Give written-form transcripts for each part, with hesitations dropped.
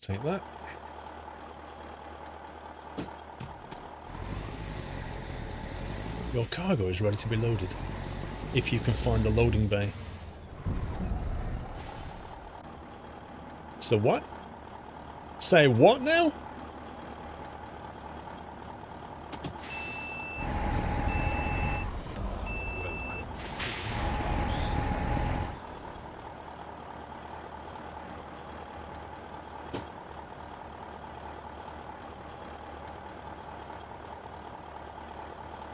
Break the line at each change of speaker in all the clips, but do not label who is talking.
take that. Your cargo is ready to be loaded, if you can find the loading bay. So what? Say what now?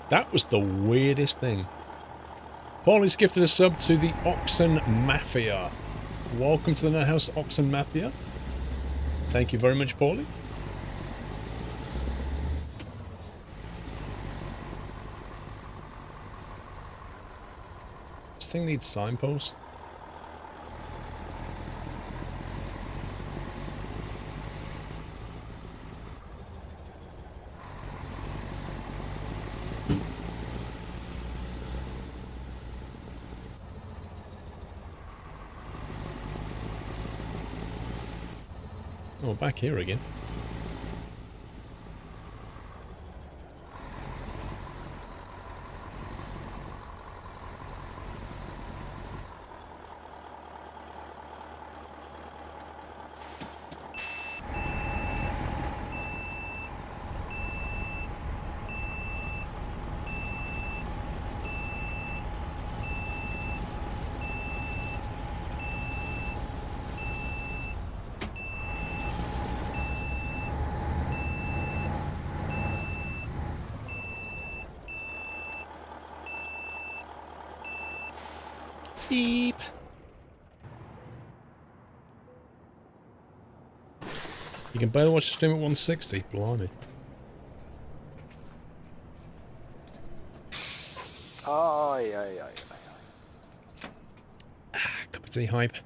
That was the weirdest thing. Paulie's gifted a sub to the Oxen Mafia. Welcome to the Nut House, Oxen Mafia. Thank you very much, Paulie. This thing needs signposts. Oh, back here again. Beep. You can barely watch the stream at 160. Blimey. Cup of tea hype.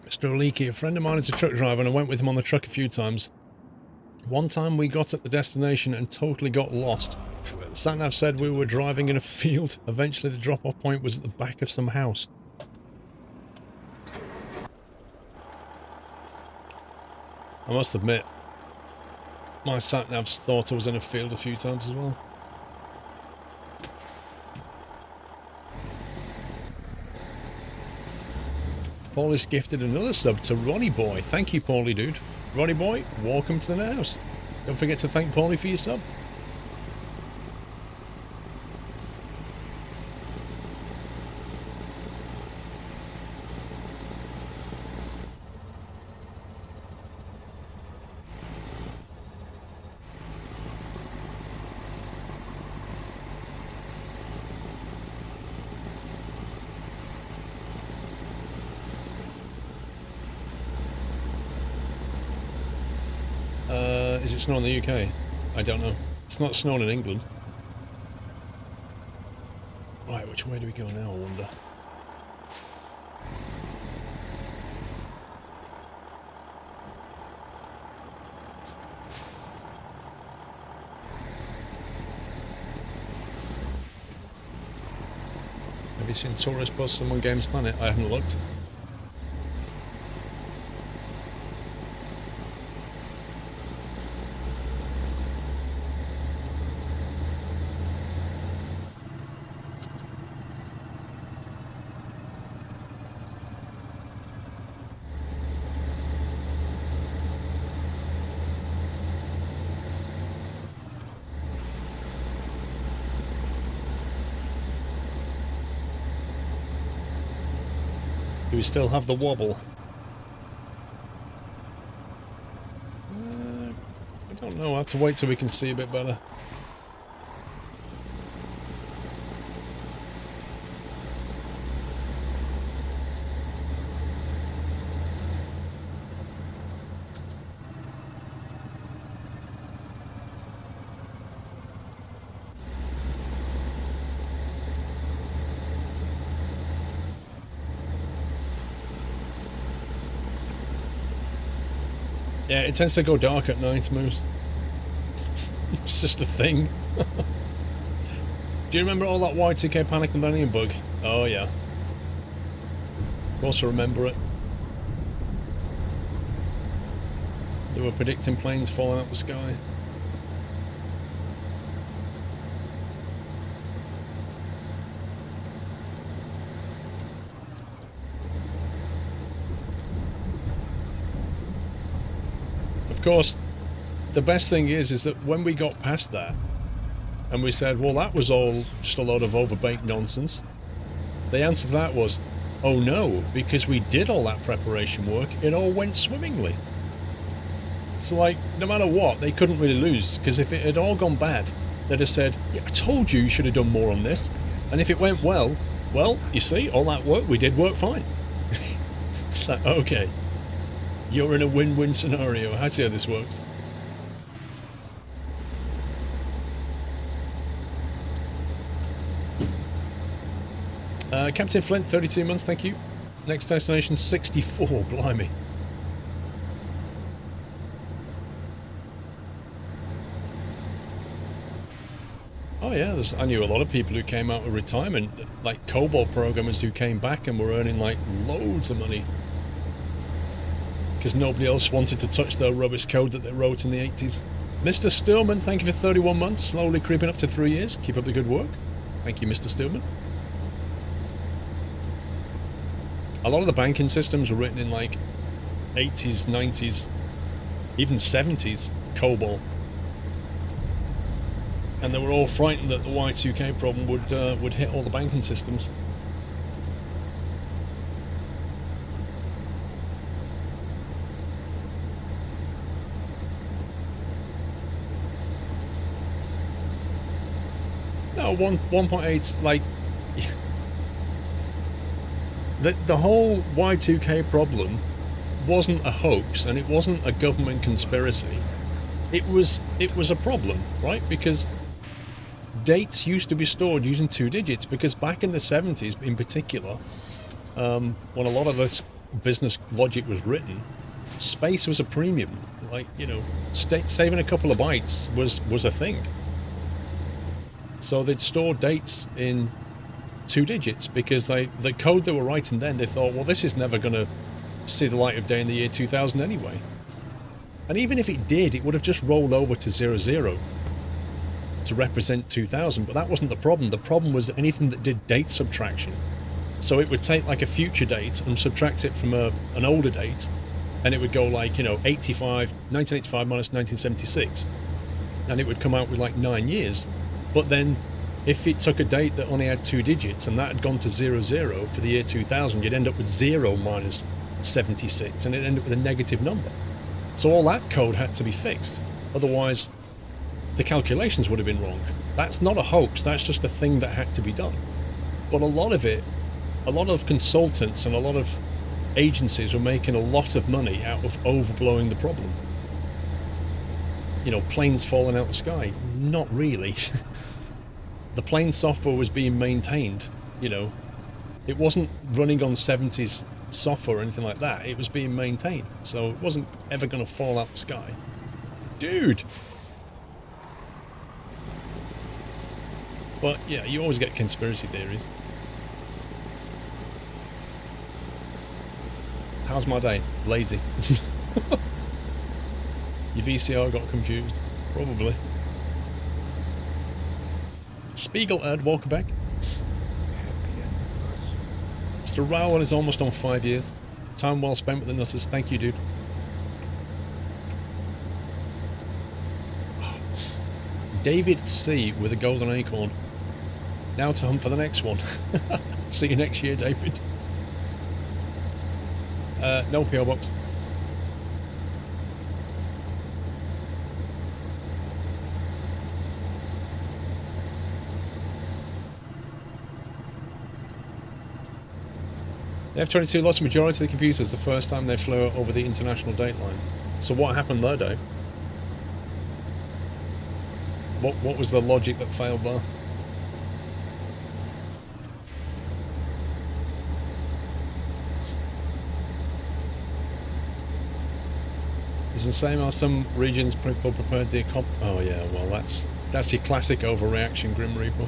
Mr. Oliki, a friend of mine is a truck driver and I went with him on the truck a few times. One time we got at the destination and totally got lost. Satnav said we were driving in a field. Eventually the drop-off point was at the back of some house. I must admit, my Satnavs thought I was in a field a few times as well. Paulie's gifted another sub to Ronnie Boy. Thank you, Paulie, dude. Ronnie Boy, welcome to the house. Don't forget to thank Paulie for your sub. Is it snowing in the UK? I don't know. It's not snowing in England. Right, which way do we go now, I wonder? Have you seen Tourist Bus on One Games Planet? I haven't looked. Do we still have the wobble? I don't know. I'll have to wait till we can see a bit better. Yeah, it tends to go dark at night, Moose. It's just a thing. Do you remember all that Y2K Panic Millennium bug? Oh, yeah. Of course I remember it. They were predicting planes falling out the sky. Of course, the best thing is that when we got past that, and we said, well, that was all just a load of overbaked nonsense, the answer to that was, oh no, because we did all that preparation work, it all went swimmingly. So, like, no matter what, they couldn't really lose, because if it had all gone bad, they'd have said, yeah, I told you should have done more on this. And if it went well, you see, all that work we did worked fine. It's like, okay, you're in a win-win scenario. I see how this works. Captain Flint, 32 months, thank you. Next destination, 64, blimey. Oh yeah, I knew a lot of people who came out of retirement, like COBOL programmers who came back and were earning like loads of money. Because nobody else wanted to touch their rubbish code that they wrote in the 80s. Mr. Stillman, thank you for 31 months, slowly creeping up to 3 years. Keep up the good work. Thank you, Mr. Stillman. A lot of the banking systems were written in like 80s, 90s, even 70s COBOL. And they were all frightened that the Y2K problem would hit all the banking systems. No, 1.8, like... The whole Y2K problem wasn't a hoax, and it wasn't a government conspiracy. It was a problem, right? Because dates used to be stored using 2 digits, because back in the 70s in particular, when a lot of this business logic was written, space was a premium. Like, you know, saving a couple of bytes was a thing. So they'd store dates in 2 digits because the code they were writing then, they thought, well, this is never going to see the light of day in the year 2000 anyway. And even if it did, it would have just rolled over to 00 to represent 2000, but that wasn't the problem. The problem was anything that did date subtraction. So it would take like a future date and subtract it from an older date, and it would go like, you know, 1985 minus 1976, and it would come out with like 9 years. But then if it took a date that only had 2 digits and that had gone to 00 for the year 2000, you'd end up with 0 minus 76, and it'd end up with a negative number. So all that code had to be fixed. Otherwise, the calculations would have been wrong. That's not a hoax, that's just a thing that had to be done. But a lot of consultants and a lot of agencies were making a lot of money out of overblowing the problem. You know, planes falling out the sky. Not really. The plane software was being maintained, you know. It wasn't running on 70s software or anything like that. It was being maintained. So it wasn't ever going to fall out the sky. Dude! But yeah, you always get conspiracy theories. How's my day? Lazy. Your VCR got confused. Probably. Spiegel Ed, welcome back. Mr. Rowell is almost on 5 years. Time well spent with the Nutters. Thank you, dude. David C. with a golden acorn. Now to hunt for the next one. See you next year, David. No PO box. The F-22 lost the majority of the computers the first time they flew over the international date line. So what happened there, Dave? What was the logic that failed there? It's the same as some regions people prepared to... Oh yeah, well that's your classic overreaction, Grim Reaper.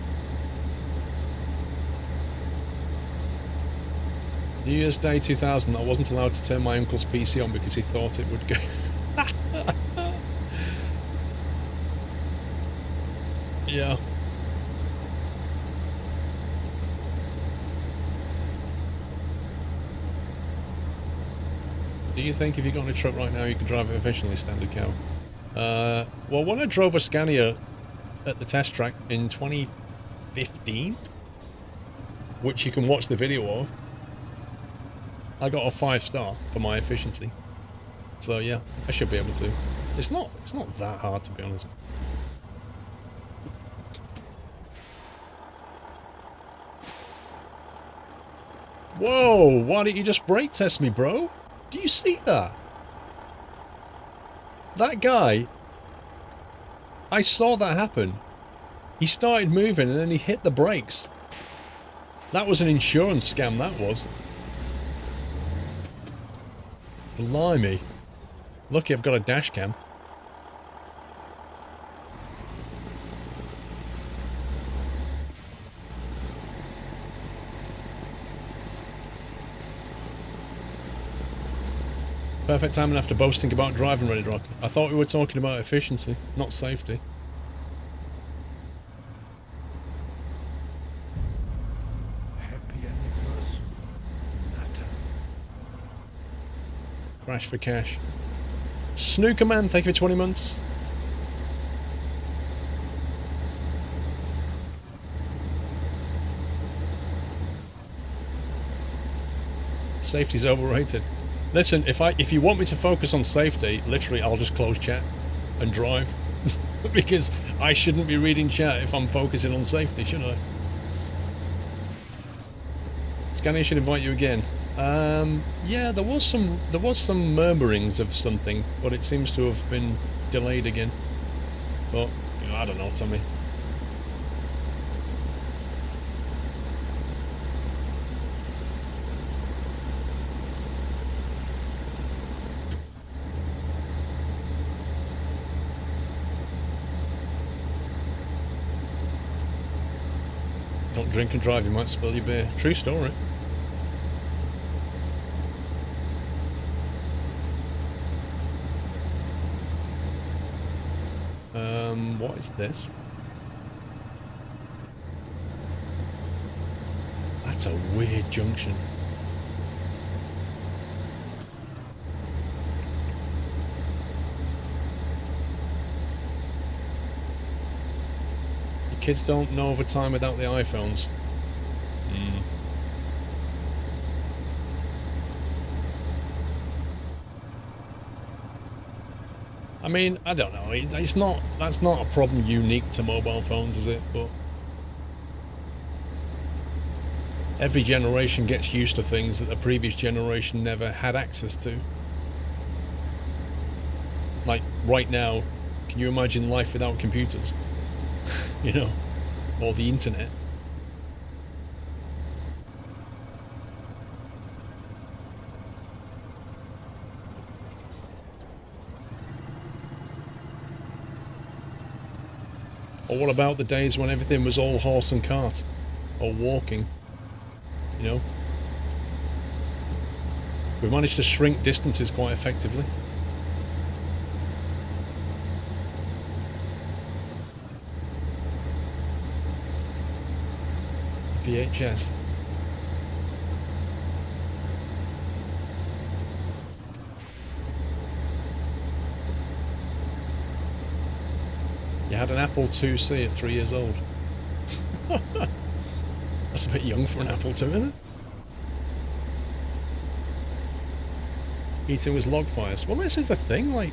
New Year's Day 2000, I wasn't allowed to turn my uncle's PC on because he thought it would go... Yeah. Do you think if you got in a truck right now you could drive it efficiently, Standard Cow? Well, when I drove a Scania at the test track in 2015, which you can watch the video of, I got a 5-star for my efficiency. So yeah, I should be able to. It's not that hard, to be honest. Whoa, why didn't you just brake test me, bro? Do you see that? That guy, I saw that happen. He started moving and then he hit the brakes. That was an insurance scam, that was. Blimey. Lucky I've got a dash cam. Perfect timing after boasting about driving ready, Rock. I thought we were talking about efficiency, not safety.
Happy anniversary, Nata.
Crash for cash. Snookerman, thank you for 20 months. Safety's overrated. Listen, if you want me to focus on safety, literally I'll just close chat and drive. Because I shouldn't be reading chat if I'm focusing on safety, should I? Scania should invite you again. Yeah, there was some murmurings of something, but it seems to have been delayed again. But you know, I don't know, Tommy. Don't drink and drive, you might spill your beer. True story. What is this? That's a weird junction. Your kids don't know over time without the iPhones. I mean, I don't know. It's not. That's not a problem unique to mobile phones, is it? But every generation gets used to things that the previous generation never had access to. Like right now, can you imagine life without computers? You know, or the internet? Or what about the days when everything was all horse and cart? Or walking? You know? We managed to shrink distances quite effectively. VHS. You had an Apple IIc at 3 years old. That's a bit young for an Apple II, isn't it? Heating was log fires. Well, this is the thing, like,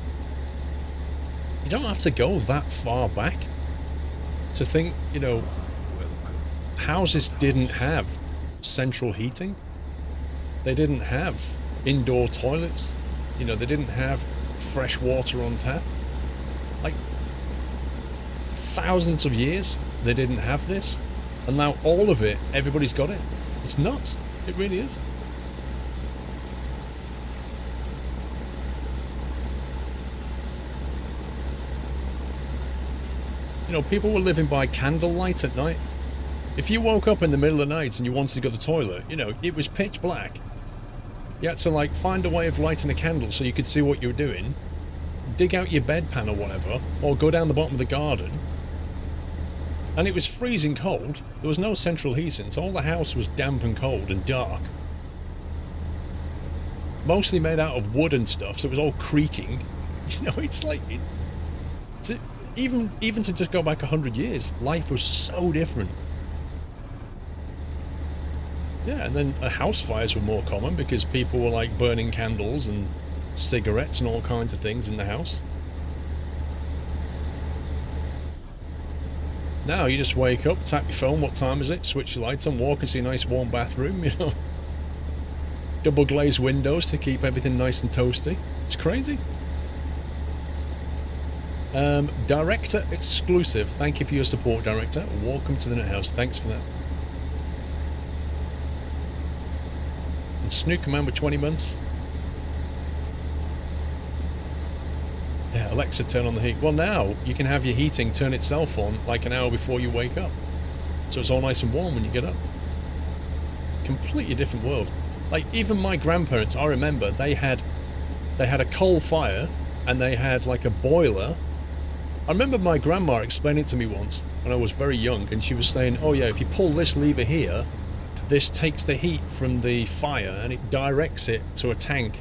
you don't have to go that far back to think, you know, houses didn't have central heating. They didn't have indoor toilets. You know, they didn't have fresh water on tap. Like, thousands of years they didn't have this, and now all of it, everybody's got it. It's nuts. It really is. You know, people were living by candlelight at night. If you woke up in the middle of the night and you wanted to go to the toilet, you know, it was pitch black. You had to, like, find a way of lighting a candle so you could see what you were doing. dig out your bedpan or whatever, or go down the bottom of the garden, and it was freezing cold. There was no central heating, so all the house was damp and cold and dark. Mostly made out of wood and stuff, so it was all creaking. You know, it's like... Even to just go back 100 years, life was so different. Yeah, and then house fires were more common because people were like burning candles and cigarettes and all kinds of things in the house. Now you just wake up, tap your phone, what time is it, switch your lights on, walk and see a nice warm bathroom, you know. Double glazed windows to keep everything nice and toasty. It's crazy. Director exclusive. Thank you for your support, Director. Welcome to the Net House. Thanks for that. And Snooker Man with 20 months. Yeah, Alexa, turn on the heat. Well, now you can have your heating turn itself on like an hour before you wake up. So it's all nice and warm when you get up. Completely different world. Like, even my grandparents, I remember, they had a coal fire and they had like a boiler. I remember my grandma explaining it to me once when I was very young, and she was saying, oh yeah, if you pull this lever here, this takes the heat from the fire and it directs it to a tank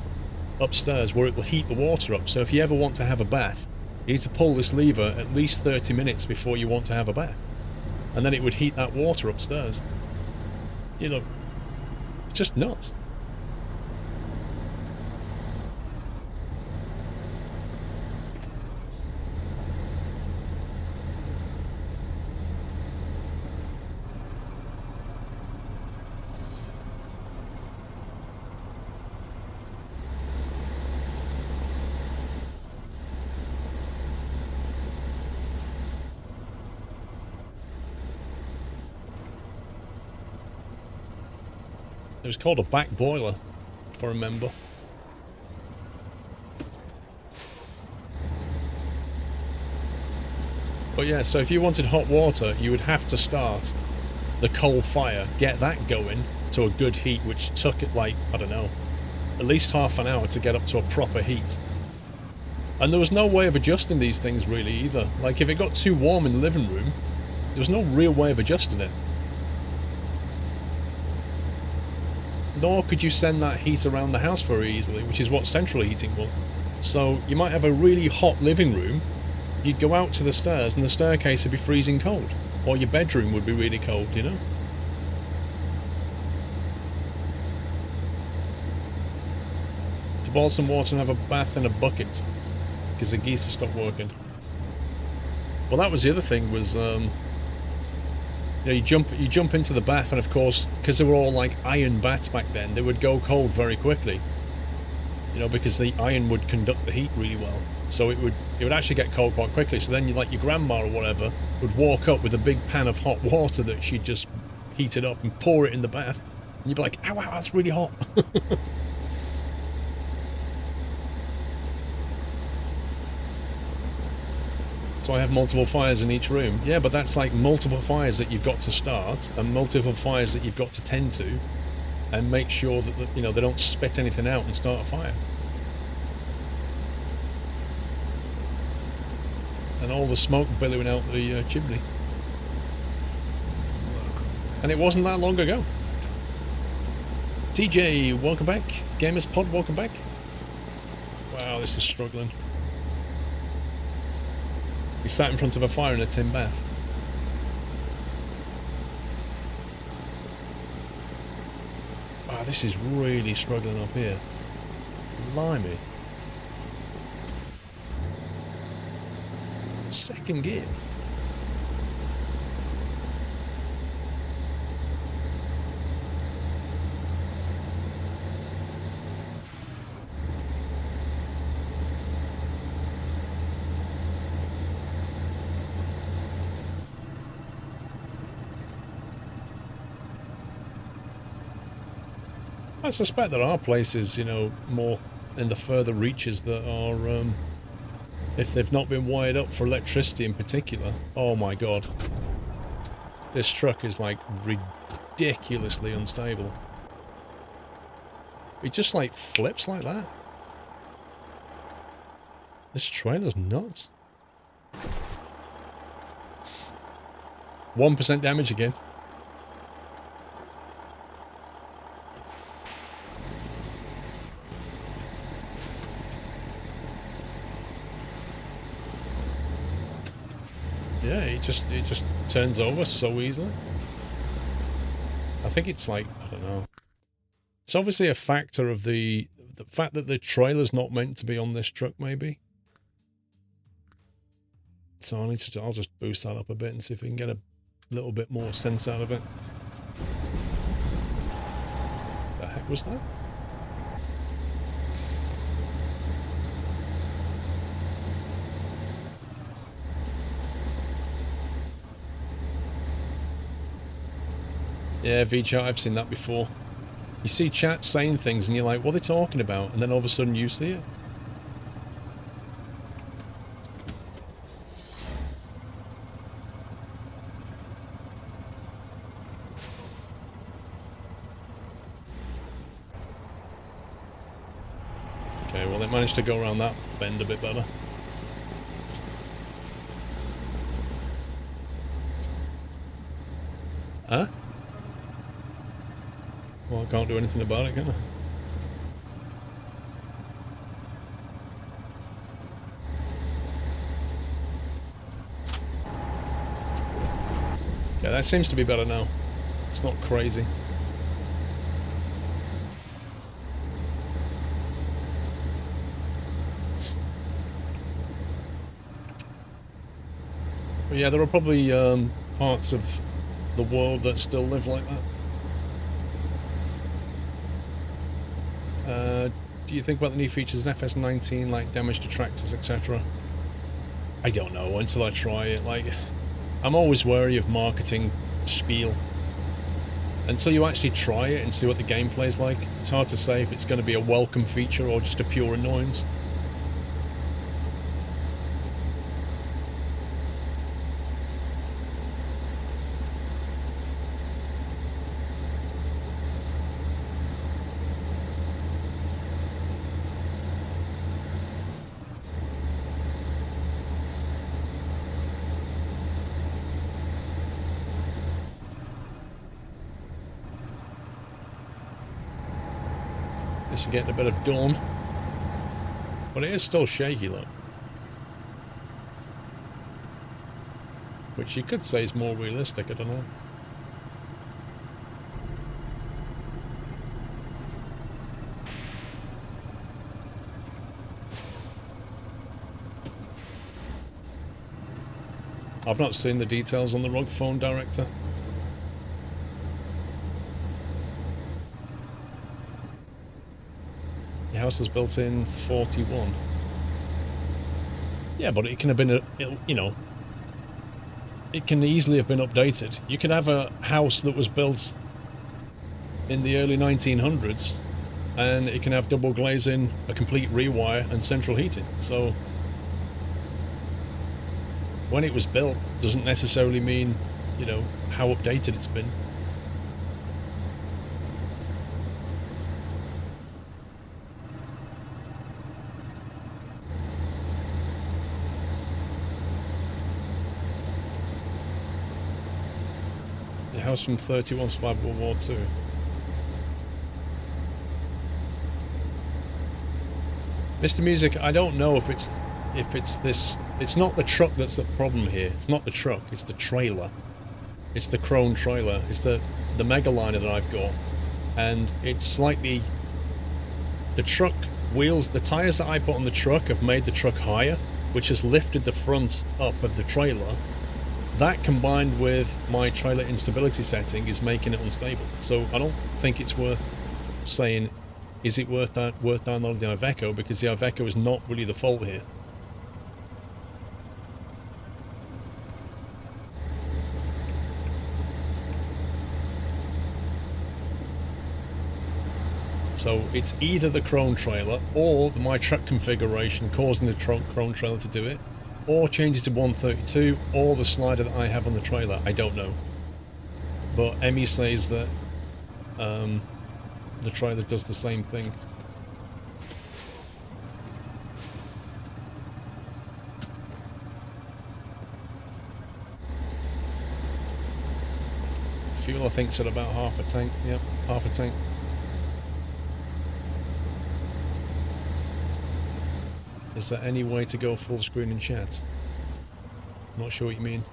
upstairs where it will heat the water up. So if you ever want to have a bath, you need to pull this lever at least 30 minutes before you want to have a bath. And then it would heat that water upstairs. You know, it's just nuts. It was called a back boiler, if I remember. But yeah, so if you wanted hot water, you would have to start the coal fire, get that going to a good heat, which took it like, I don't know, at least half an hour to get up to a proper heat. And there was no way of adjusting these things really either. Like, if it got too warm in the living room, there was no real way of adjusting it. Nor could you send that heat around the house very easily, which is what central heating was. So you might have a really hot living room, you'd go out to the stairs and the staircase would be freezing cold. Or your bedroom would be really cold, you know? To boil some water and have a bath in a bucket, because the geyser stopped working. Well, that was the other thing, was... you jump into the bath, and of course, because they were all like iron baths back then, they would go cold very quickly. You know, because the iron would conduct the heat really well, so it would actually get cold quite quickly. So then, like your grandma or whatever would walk up with a big pan of hot water that she'd just heated up and pour it in the bath, and you'd be like, "Ow, wow, that's really hot." So I have multiple fires in each room. Yeah, but that's like multiple fires that you've got to start and multiple fires that you've got to tend to and make sure that, you know, they don't spit anything out and start a fire. And all the smoke billowing out the chimney. And it wasn't that long ago. TJ, welcome back. Gamers Pod, welcome back. Wow, this is struggling. We sat in front of a fire in a tin bath. Wow, this is really struggling up here. Blimey. Second gear. I suspect there are places, you know, more in the further reaches that are, if they've not been wired up for electricity in particular. Oh my god. This truck is like ridiculously unstable. It just like flips like that. This trailer's nuts. 1% damage again. Yeah, it just turns over so easily. I think it's like, I don't know. It's obviously a factor of the fact that the trailer's not meant to be on this truck, maybe. So I'll just boost that up a bit and see if we can get a little bit more sense out of it. The heck was that? Yeah, VChat, I've seen that before. You see chat saying things and you're like, what are they talking about? And then all of a sudden you see it. Okay, well they managed to go around that bend a bit better. Huh? Well, I can't do anything about it, can I? Yeah, that seems to be better now. It's not crazy. But yeah, there are probably parts of the world that still live like that. Do you think about the new features in FS19, like damage detractors, etc.? I don't know until I try it. Like, I'm always wary of marketing spiel. Until you actually try it and see what the gameplay's like, it's hard to say if it's going to be a welcome feature or just a pure annoyance. You're getting a bit of dawn, but it is still shaky, look. Which you could say is more realistic, I don't know. I've not seen the details on the ROG phone director. Your house was built in 41. Yeah, but it can have been, you know, it can easily have been updated. You can have a house that was built in the early 1900s and it can have double glazing, a complete rewire and central heating. So when it was built doesn't necessarily mean, you know, how updated it's been. The house from 31 survived World War II. Mr. Music, I don't know if it's this. It's not the truck that's the problem here. It's not the truck. It's the trailer. It's the Krone trailer. It's the Megaliner that I've got, and it's slightly. The truck wheels, the tires that I put on the truck have made the truck higher, which has lifted the front up of the trailer. That combined with my trailer instability setting is making it unstable. So I don't think it's worth saying, is it worth downloading the Iveco, because the Iveco is not really the fault here. So it's either the Krone trailer or my truck configuration causing the Krone trailer to do it, or change it to 132, or the slider that I have on the trailer. I don't know. But Emmy says that the trailer does the same thing. fuel, I think, said about half a tank. Yep, half a tank. Is there any way to go full screen in chat? Not sure what you mean.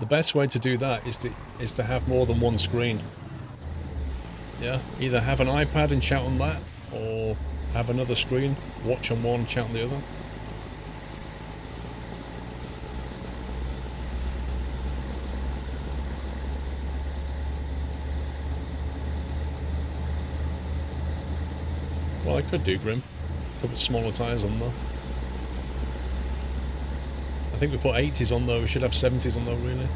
The best way to do that is to have more than one screen. Yeah, either have an iPad and chat on that, or have another screen, watch on one, chat on the other. Well, I could do Grim. Could put smaller tyres on though. I think we put 80s on though, we should have 70s on though, really.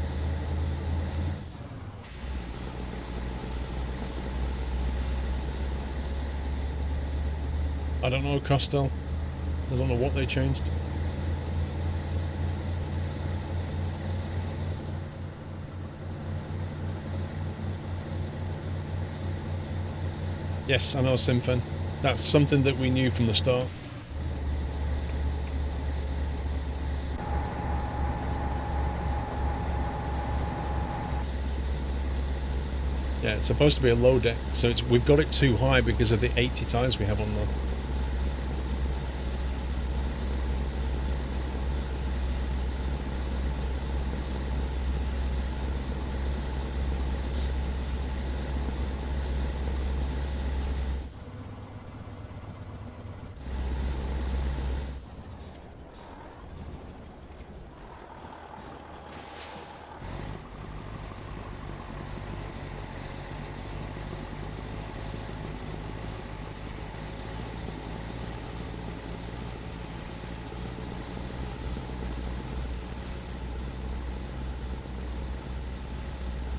I don't know, Costel. I don't know what they changed. Yes, I know, Simfen. That's something that we knew from the start. Yeah, it's supposed to be a low deck, so we've got it too high because of the 80 tyres we have on there.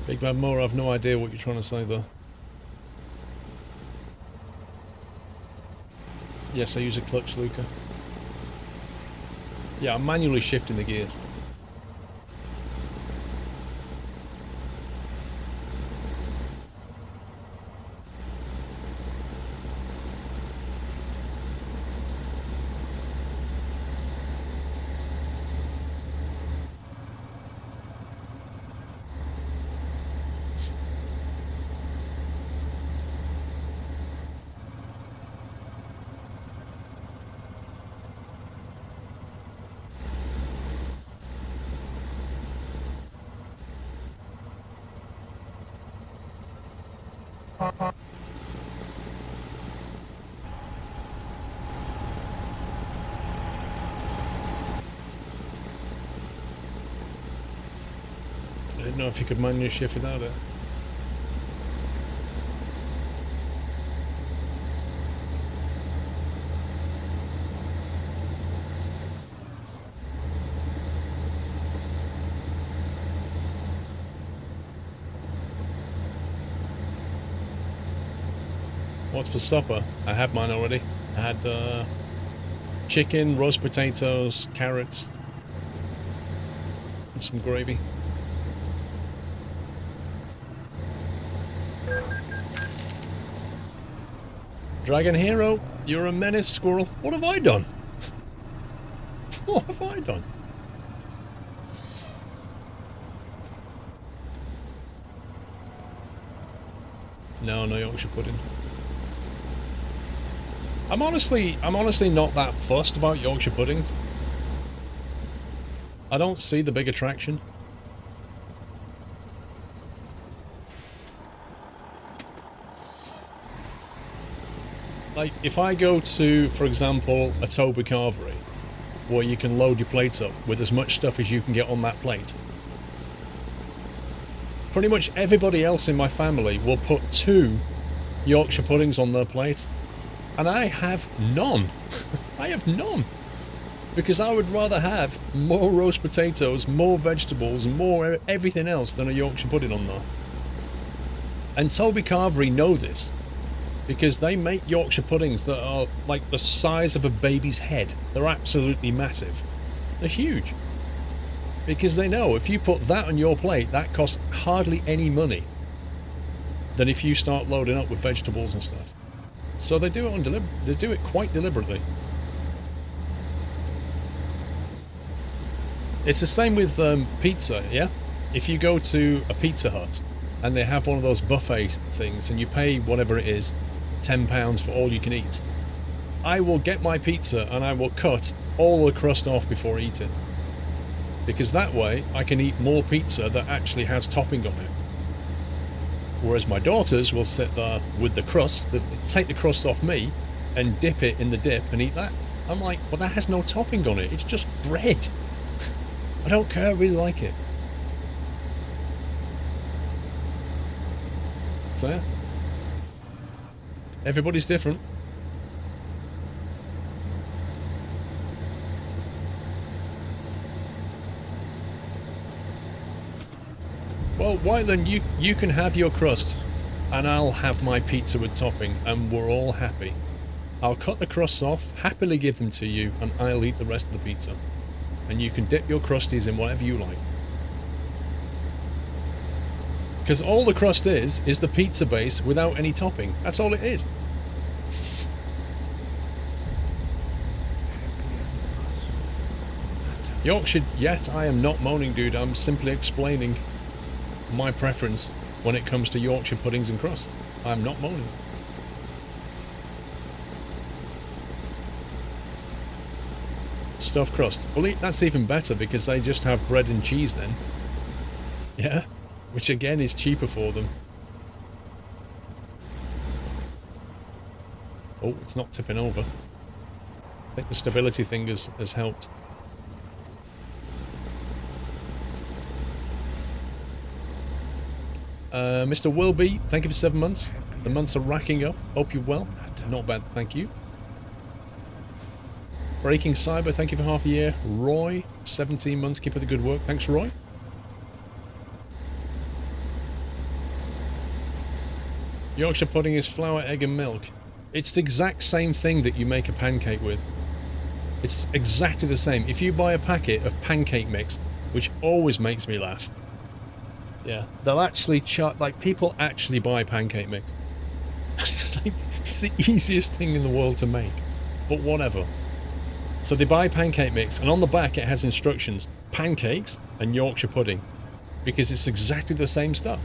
Big Bad Moore, I've no idea what you're trying to say though. Yes, I use a clutch, Luca. Yeah, I'm manually shifting the gears. I didn't know if you could manually shift without it. What's for supper? I had mine already. I had chicken, roast potatoes, carrots, and some gravy. Dragon Hero, you're a menace, Squirrel. What have I done? What have I done? No, no Yorkshire pudding. I'm honestly not that fussed about Yorkshire puddings. I don't see the big attraction. Like, if I go to, for example, a Toby Carvery, where you can load your plates up with as much stuff as you can get on that plate, pretty much everybody else in my family will put 2 Yorkshire puddings on their plate. And I have none. I have none. Because I would rather have more roast potatoes, more vegetables, more everything else than a Yorkshire pudding on there. And Toby Carvery know this. Because they make Yorkshire puddings that are like the size of a baby's head. They're absolutely massive. They're huge. Because they know if you put that on your plate, that costs hardly any money than if you start loading up with vegetables and stuff. So they do it they do it quite deliberately. It's the same with pizza, yeah? If you go to a Pizza Hut and they have one of those buffet things and you pay whatever it is, £10 for all you can eat, I will get my pizza and I will cut all the crust off before I eat it. Because that way I can eat more pizza that actually has topping on it. Whereas my daughters will sit there with the crust, take the crust off me and dip it in the dip and eat that. I'm like, well, that has no topping on it. It's just bread. I don't care. I really like it. So yeah. Everybody's different. Well, why then you can have your crust and I'll have my pizza with topping and we're all happy. I'll cut the crusts off, happily give them to you, and I'll eat the rest of the pizza. And you can dip your crusties in whatever you like. Because all the crust is the pizza base without any topping. That's all it is. Yorkshire, yet I am not moaning, dude. I'm simply explaining my preference when it comes to Yorkshire puddings and crust. I'm not moaning. Stuffed crust. Well, that's even better because they just have bread and cheese then. Yeah, which again is cheaper for them. Oh, it's not tipping over. I think the stability thing has helped. Mr. Wilby, thank you for 7 months. The months are racking up. Hope you're well. Not bad, thank you. Breaking Cyber, thank you for half a year. Roy, 17 months. Keep up the good work. Thanks, Roy. Yorkshire pudding is flour, egg and milk. It's the exact same thing that you make a pancake with. It's exactly the same. If you buy a packet of pancake mix, which always makes me laugh. Yeah, they'll actually like people actually buy pancake mix. It's the easiest thing in the world to make, but whatever. So they buy pancake mix, and on the back it has instructions: pancakes and Yorkshire pudding, because it's exactly the same stuff.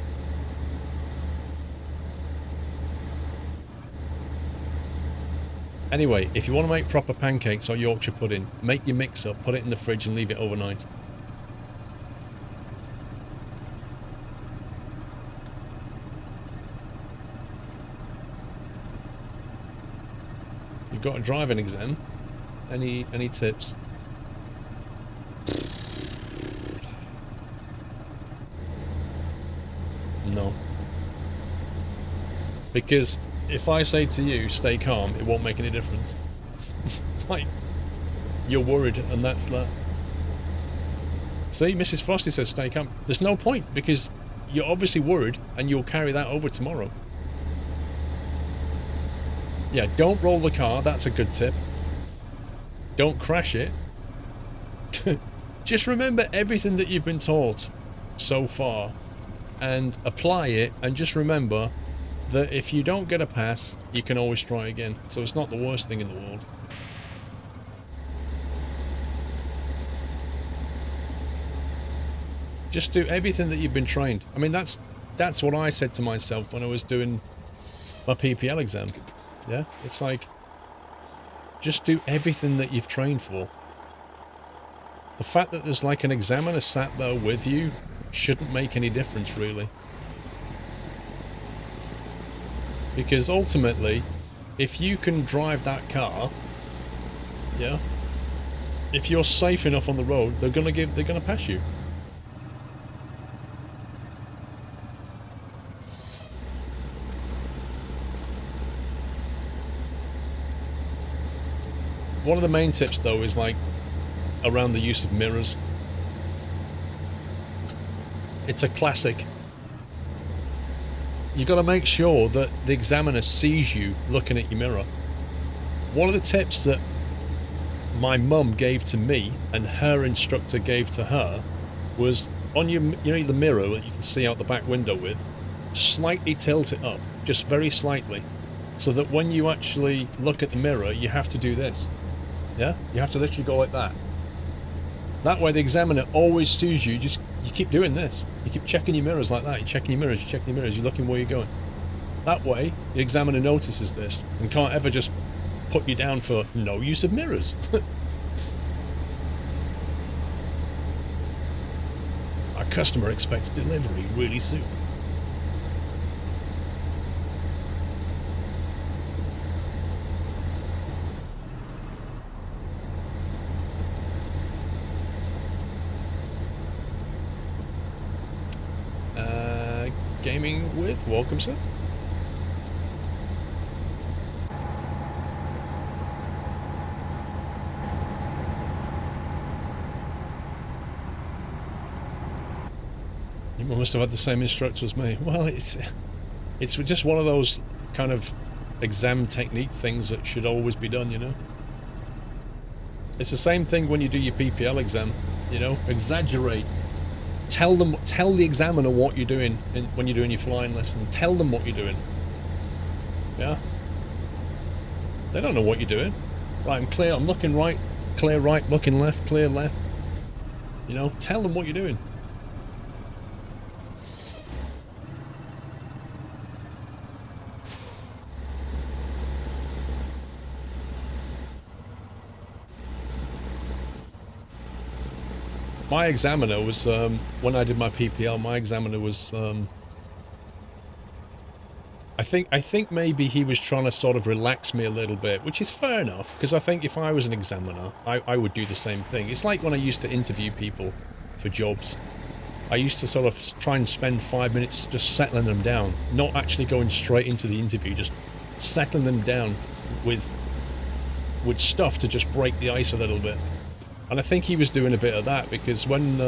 Anyway, if you want to make proper pancakes or Yorkshire pudding, make your mix up, put it in the fridge and leave it overnight. You've got a driving exam. Any tips? No. Because if I say to you, stay calm, it won't make any difference. Like, you're worried and that's that. See, Mrs. Frosty says stay calm. There's no point because you're obviously worried and you'll carry that over tomorrow. Yeah, don't roll the car, that's a good tip. Don't crash it. Just remember everything that you've been taught so far and apply it, and just remember that if you don't get a pass, you can always try again. So it's not the worst thing in the world. Just do everything that you've been trained. I mean, that's what I said to myself when I was doing my PPL exam. Yeah, it's like, just do everything that you've trained for. The fact that there's like an examiner sat there with you shouldn't make any difference, really. Because ultimately, if you can drive that car, yeah, if you're safe enough on the road, they're gonna pass you. One of the main tips, though, is like around the use of mirrors. It's a classic. You've got to make sure that the examiner sees you looking at your mirror. One of the tips that my mum gave to me and her instructor gave to her was on your, you know, the mirror that you can see out the back window with, slightly tilt it up, just very slightly, so that when you actually look at the mirror, you have to do this. Yeah? You have to literally go like that. That way the examiner always sees you. You keep doing this. You keep checking your mirrors like that. You're checking your mirrors, you're checking your mirrors, you're looking where you're going. That way, the examiner notices this and can't ever just put you down for no use of mirrors. Our customer expects delivery really soon. Gaming with, welcome sir. You must have had the same instructor as me. Well, it's just one of those kind of exam technique things that should always be done, you know? It's the same thing when you do your PPL exam, you know? Exaggerate. Tell the examiner what you're doing when you're doing your flying lesson. Tell them what you're doing. Yeah? They don't know what you're doing. Right, I'm clear, I'm looking right, clear right, looking left, clear left. You know, tell them what you're doing. My examiner was, when I did my PPL, my examiner was, I think maybe he was trying to sort of relax me a little bit, which is fair enough, because I think if I was an examiner, I would do the same thing. It's like when I used to interview people for jobs. I used to sort of try and spend 5 minutes just settling them down, not actually going straight into the interview, just settling them down with stuff to just break the ice a little bit. And I think he was doing a bit of that, because when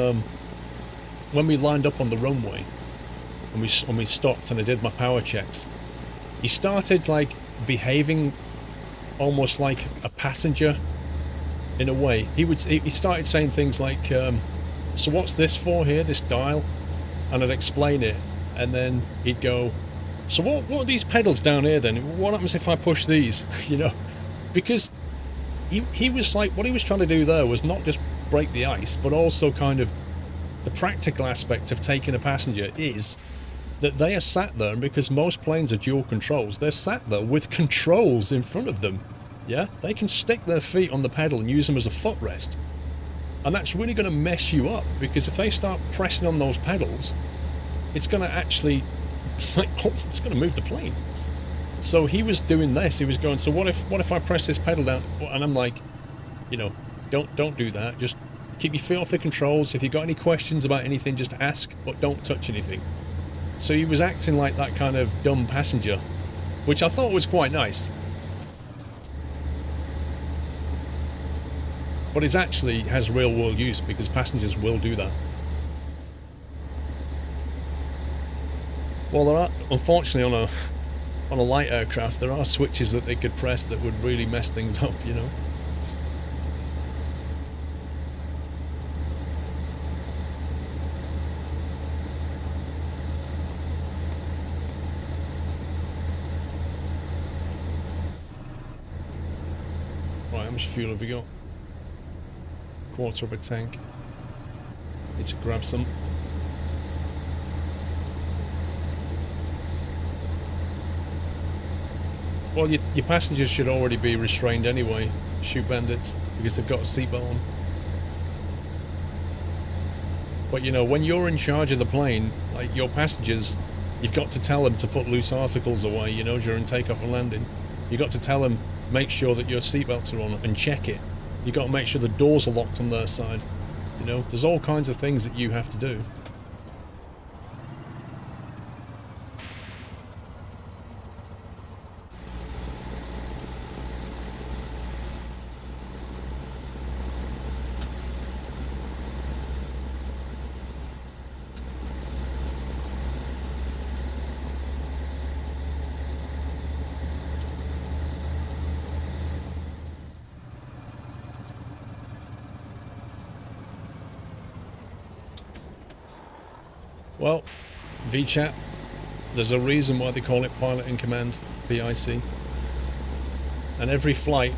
we lined up on the runway and we stopped and I did my power checks, he started like behaving almost like a passenger in a way. He started saying things like, so what's this for here, this dial? And I'd explain it, and then he'd go, so what are these pedals down here then? What happens if I push these? You know, because he was like, what he was trying to do there was not just break the ice, but also kind of the practical aspect of taking a passenger is that they are sat there, and because most planes are dual controls, they're sat there with controls in front of them. Yeah, they can stick their feet on the pedal and use them as a footrest, and that's really going to mess you up, because if they start pressing on those pedals, it's going to actually, like, it's going to move the plane. So he was doing this. He was going, so what if I press this pedal down? And I'm like, you know, don't do that. Just keep your feet off the controls. If you've got any questions about anything, just ask, but don't touch anything. So he was acting like that kind of dumb passenger, which I thought was quite nice. But it actually has real world use, because passengers will do that. Well, there are, unfortunately, on a light aircraft, there are switches that they could press that would really mess things up, you know. Right, how much fuel have we got? Quarter of a tank. Need to grab some. Well, your passengers should already be restrained anyway, chute bandits, because they've got a seatbelt on. But you know, when you're in charge of the plane, like your passengers, you've got to tell them to put loose articles away, you know, during takeoff and landing. You've got to tell them, make sure that your seatbelts are on and check it. You've got to make sure the doors are locked on their side. You know, there's all kinds of things that you have to do. Well, VChat, there's a reason why they call it Pilot in Command, PIC. And every flight,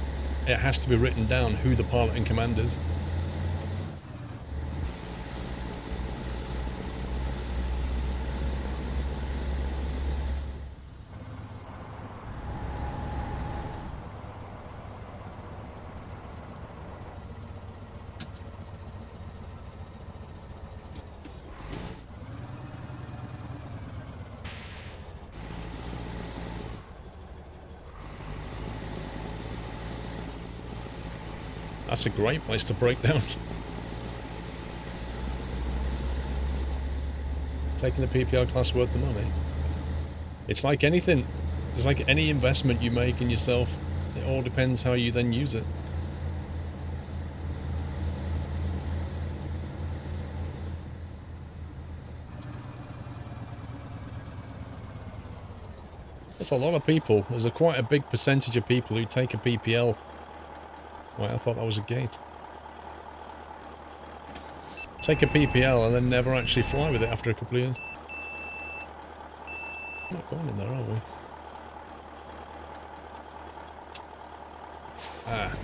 it has to be written down who the pilot in command is. That's a great place to break down. Taking the PPL class worth the money. It's like anything. It's like any investment you make in yourself. It all depends how you then use it. There's a lot of people. There's quite a big percentage of people who take a PPL. Wait, I thought that was a gate. Take a PPL and then never actually fly with it after a couple of years. Not going in there, are we? Ah.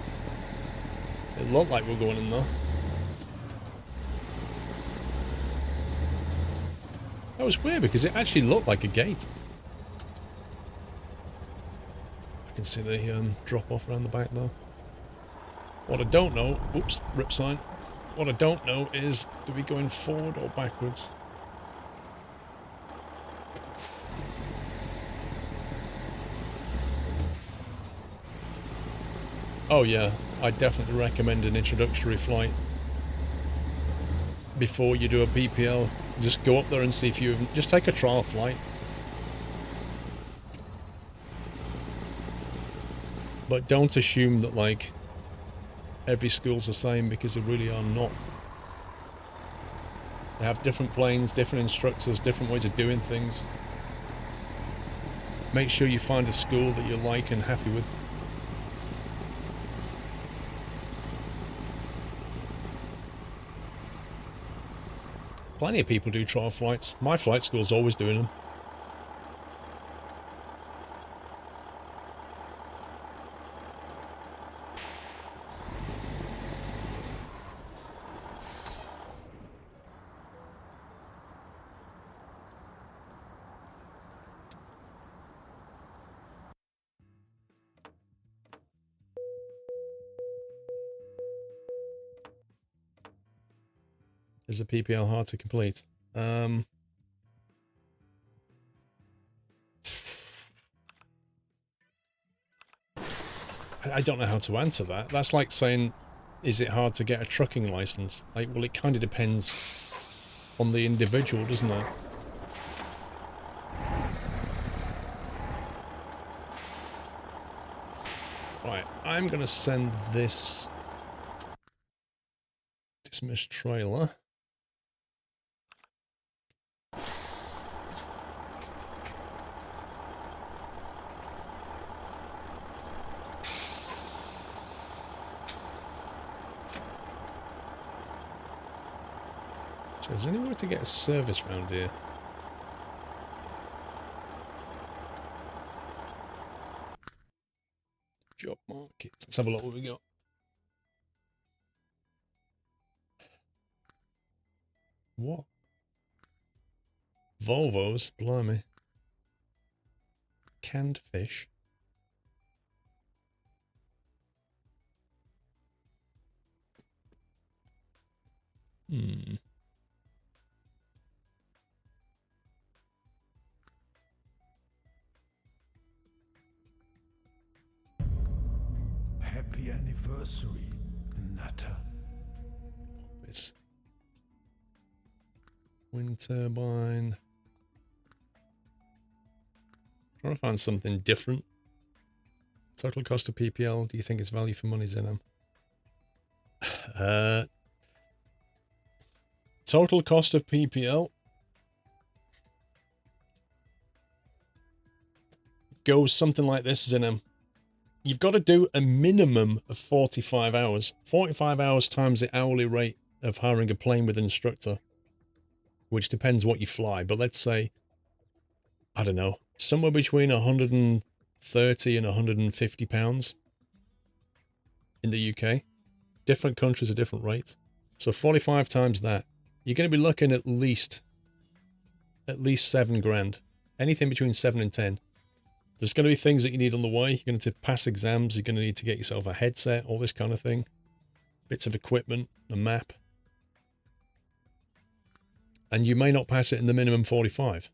It looked like we're going in there. That was weird because it actually looked like a gate. I can see the drop off around the back there. What I don't know, oops, rip sign. What I don't know is, do we go in forward or backwards? Oh yeah, I definitely recommend an introductory flight before you do a PPL. Just go up there and see if you just take a trial flight. But don't assume that like every school's the same, because they really are not. They have different planes, different instructors, different ways of doing things. Make sure you find a school that you like and happy with. Plenty of people do trial flights. My flight school's always doing them. Is a PPL hard to complete? I don't know how to answer that. That's like saying, is it hard to get a trucking license? Like, well, it kind of depends on the individual, doesn't it? Right, I'm going to send this dismiss trailer. So is there anywhere to get a service round here? Job market. Let's have a look what we got. What? Volvos? Blimey. Canned fish. Hmm.
Happy anniversary, Nutter.
This wind turbine. Trying to find something different. Total cost of PPL. Do you think it's value for money, Zenom? Total cost of PPL goes something like this, Zenom. You've got to do a minimum of 45 hours. 45 hours times the hourly rate of hiring a plane with an instructor, which depends what you fly. But let's say, I don't know, somewhere between 130 and 150 pounds in the UK. Different countries are different rates. So 45 times that, you're going to be looking at least 7 grand. Anything between 7 and 10. There's going to be things that you need on the way. You're going to pass exams. You're going to need to get yourself a headset, all this kind of thing. Bits of equipment, a map. And you may not pass it in the minimum 45.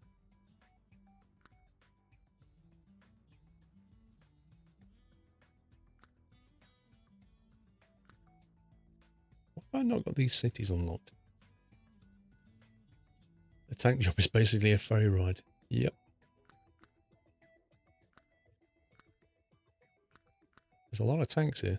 not got these cities unlocked. The tank job is basically a ferry ride. Yep. There's a lot of tanks here.